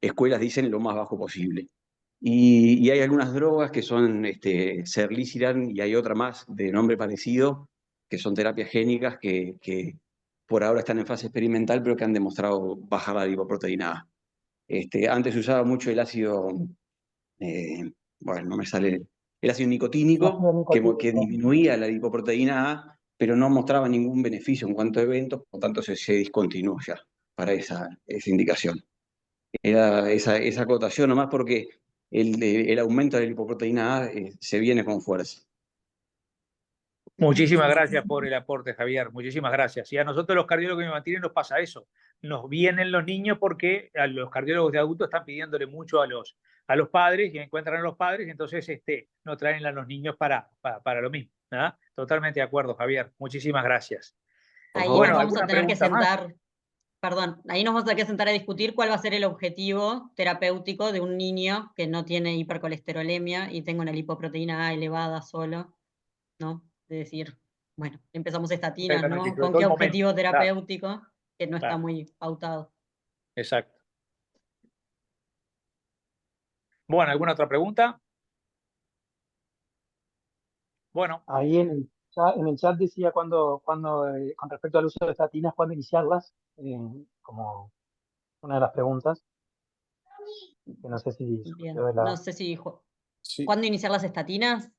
escuelas dicen lo más bajo posible. Y hay algunas drogas que son Serliciran, y hay otra más de nombre parecido, que son terapias génicas que por ahora están en fase experimental, pero que han demostrado bajar la lipoproteína A. Antes se usaba mucho el ácido, bueno, no me sale, el ácido nicotínico, que disminuía la lipoproteína A, pero no mostraba ningún beneficio en cuanto a eventos, por lo tanto se discontinuó ya para esa indicación. Era esa acotación nomás porque el aumento de la lipoproteína A se viene con fuerza. Muchísimas gracias por el aporte, Javier. Muchísimas gracias. Y a nosotros los cardiólogos infantiles nos pasa eso. Nos vienen los niños porque a los cardiólogos de adultos están pidiéndole mucho a los padres, y encuentran a los padres, entonces nos traen a los niños para lo mismo. Totalmente de acuerdo, Javier. Muchísimas gracias. Ahí Bueno, nos vamos a ¿alguna tener que pregunta más? sentar, perdón, ahí nos vamos a tener que sentar a discutir cuál va a ser el objetivo terapéutico de un niño que no tiene hipercolesterolemia y tenga una lipoproteína A elevada solo, ¿no? Es decir, bueno, empezamos estatinas, Exactamente, ¿no? sobre ¿Con todo qué el momento. objetivo Claro, terapéutico? Que no está claro, muy pautado. exacto. Bueno, ¿alguna otra pregunta? Bueno, Ahí en el chat decía con respecto al uso de estatinas, cuándo iniciarlas, como una de las preguntas, que no sé si surgió Bien, de no la... sé si, Sí, ¿cuándo iniciar las estatinas?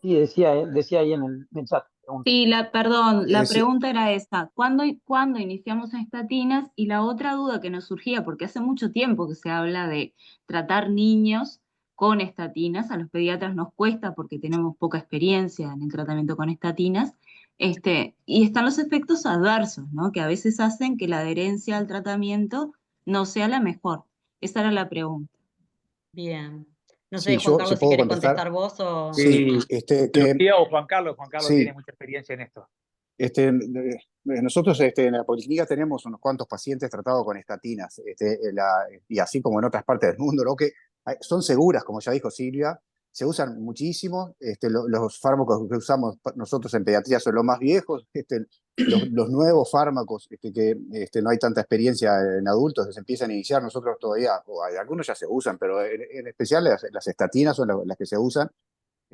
Sí, decía ahí en el chat, pregunta. Sí, perdón, la sí, pregunta era esta. ¿Cuándo iniciamos estatinas? Y la otra duda que nos surgía, porque hace mucho tiempo que se habla de tratar niños con estatinas, a los pediatras nos cuesta porque tenemos poca experiencia en el tratamiento con estatinas, y están los efectos adversos, ¿no? Que a veces hacen que la adherencia al tratamiento no sea la mejor. Esa era la pregunta. Bien. No sé, sí, Juan yo si Carlos, si puedo querés contestar. contestar vos o... Sí, si Lucía o Juan Carlos tiene sí, mucha experiencia en esto. Nosotros en la policlínica tenemos unos cuantos pacientes tratados con estatinas, y así como en otras partes del mundo, ¿no? Que son seguras, como ya dijo Silvia, se usan muchísimo. Los fármacos que usamos nosotros en pediatría son los más viejos. Los nuevos fármacos que no hay tanta experiencia en adultos, que se empiezan a iniciar, nosotros todavía, algunos ya se usan, pero en especial las estatinas son las que se usan,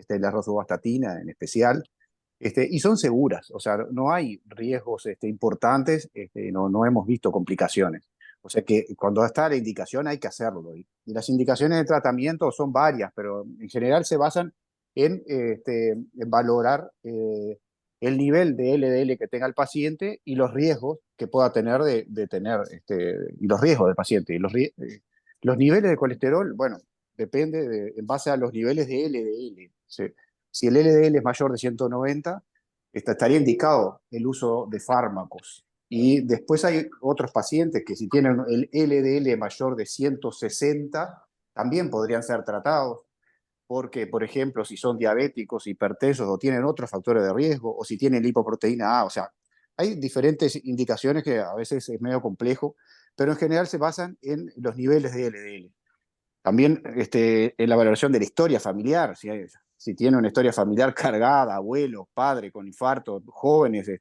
la rosuvastatina en especial. Y son seguras, o sea, no hay riesgos importantes, no hemos visto complicaciones. O sea que cuando está la indicación hay que hacerlo. Y las indicaciones de tratamiento son varias, pero en general se basan en valorar el nivel de LDL que tenga el paciente y los riesgos que pueda tener de tener, y los riesgos del paciente. Los niveles de colesterol, bueno, depende en base a los niveles de LDL. Si el LDL es mayor de 190, estaría indicado el uso de fármacos. Y después hay otros pacientes que si tienen el LDL mayor de 160, también podrían ser tratados, porque, por ejemplo, si son diabéticos, hipertensos o tienen otros factores de riesgo, o si tienen lipoproteína A, o sea, hay diferentes indicaciones que a veces es medio complejo, pero en general se basan en los niveles de LDL. También en la valoración de la historia familiar, si tiene una historia familiar cargada, abuelo, padre con infarto, jóvenes,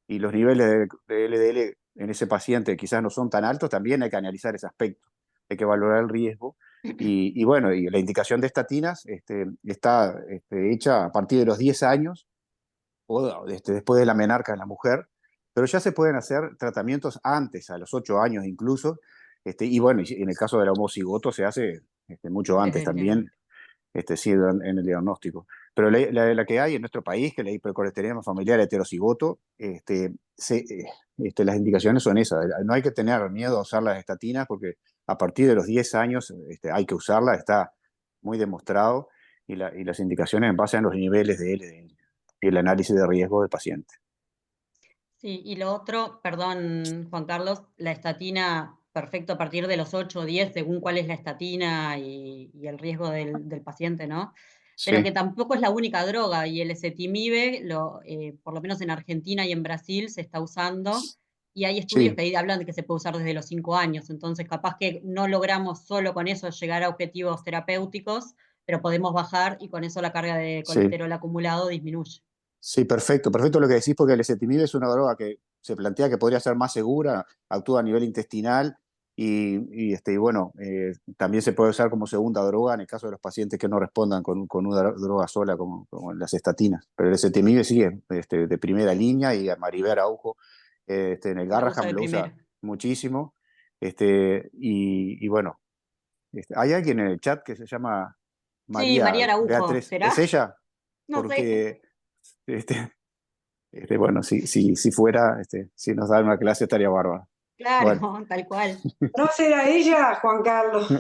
y los niveles de LDL en ese paciente quizás no son tan altos, también hay que analizar ese aspecto, hay que valorar el riesgo. Y bueno, y la indicación de estatinas está hecha a partir de los 10 años, o después de la menarca en la mujer, pero ya se pueden hacer tratamientos antes, a los 8 años incluso, y bueno, y en el caso del homocigoto se hace mucho antes Desde el también, sí, en el diagnóstico. Pero la que hay en nuestro país, que es la hipercolesterolemia familiar heterocigoto, las indicaciones son esas. No hay que tener miedo a usar las estatinas porque a partir de los 10 años hay que usarla, está muy demostrado, y las indicaciones en base a los niveles de LDL y el análisis de riesgo del paciente. Sí, y lo otro, perdón, Juan Carlos, la estatina, perfecto a partir de los 8 o 10, según cuál es la estatina y el riesgo del paciente, ¿no? Pero que Sí, tampoco es la única droga, y el ezetimibe, por lo menos en Argentina y en Brasil, se está usando, y hay estudios sí, que ahí hablan de que se puede usar desde los 5 años, entonces capaz que no logramos solo con eso llegar a objetivos terapéuticos, pero podemos bajar y con eso la carga de sí. colesterol acumulado disminuye. Sí, perfecto, perfecto lo que decís, porque el ezetimibe es una droga que se plantea que podría ser más segura, actúa a nivel intestinal y bueno, también se puede usar como segunda droga en el caso de los pacientes que no respondan con una droga sola como las estatinas. Pero el ezetimibe sí es de primera línea, y a Maribel Araujo en el Lo usa Garraham de lo usa primera. muchísimo. Y bueno, hay alguien en el chat que se llama Sí, María María Araujo, Beatriz, ¿será? ¿es ella? No sé. Porque... Este, bueno, si fuera, si nos da una clase estaría bárbaro. Bueno, Claro, tal cual. ¿No será ella, Juan Carlos?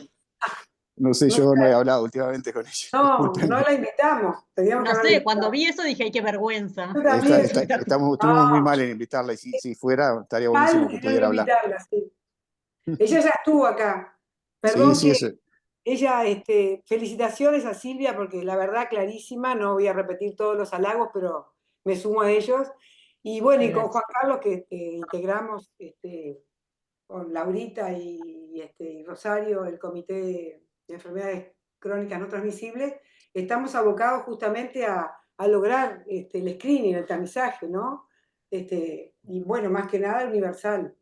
no sé, No, yo no he hablado últimamente con ella, no discúlpenme. la invitamos. Teníamos que No haberla sé, cuando invitado. vi eso dije, ay, qué vergüenza. Yo también. Estuvimos muy mal en invitarla, y si fuera, estaría buenísimo Mal que en no pudiera hablar. invitarla, sí. Ella ya estuvo acá. Sí, Perdón sí, que eso. ella, felicitaciones a Silvia, porque la verdad clarísima, no voy a repetir todos los halagos, pero me sumo a ellos. Y bueno, y con Gracias. Juan Carlos, que integramos con Laurita y Rosario, el Comité de Enfermedades Crónicas No Transmisibles, estamos abocados justamente a lograr el screening, el tamizaje, ¿no? Y bueno, más que nada universal.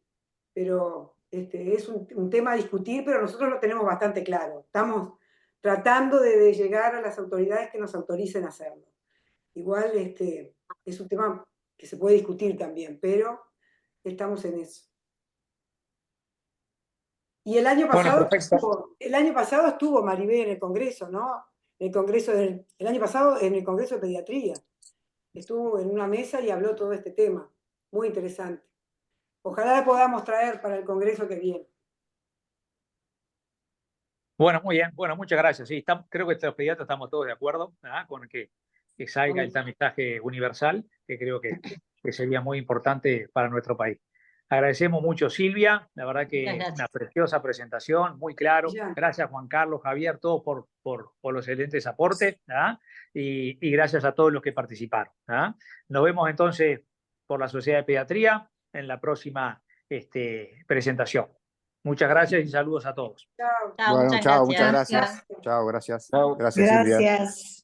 Pero es un tema a discutir, pero nosotros lo tenemos bastante claro. Estamos tratando de llegar a las autoridades que nos autoricen a hacerlo. Igual es un tema que se puede discutir también, pero estamos en eso. Y el año Bueno, pasado, estuvo Maribel en el Congreso, ¿no? El año pasado en el Congreso de Pediatría. Estuvo en una mesa y habló todo este tema. Muy interesante. Ojalá la podamos traer para el Congreso que viene. Bueno, muy bien. Bueno, muchas gracias. Sí, creo que los pediatras estamos todos de acuerdo, ¿verdad? Con que salga el tamizaje universal, que creo que sería muy importante para nuestro país. Agradecemos mucho, Silvia. La verdad que una preciosa presentación, muy claro. Gracias, Juan Carlos, Javier, todos por los excelentes aportes, ¿verdad? Y gracias a todos los que participaron, ¿verdad? Nos vemos entonces por la Sociedad de Pediatría en la próxima presentación. Muchas gracias y saludos a todos. Chao. Chao, Bueno, muchas chao, gracias. muchas gracias. Chao, gracias. Chao. Gracias, Silvia. Gracias.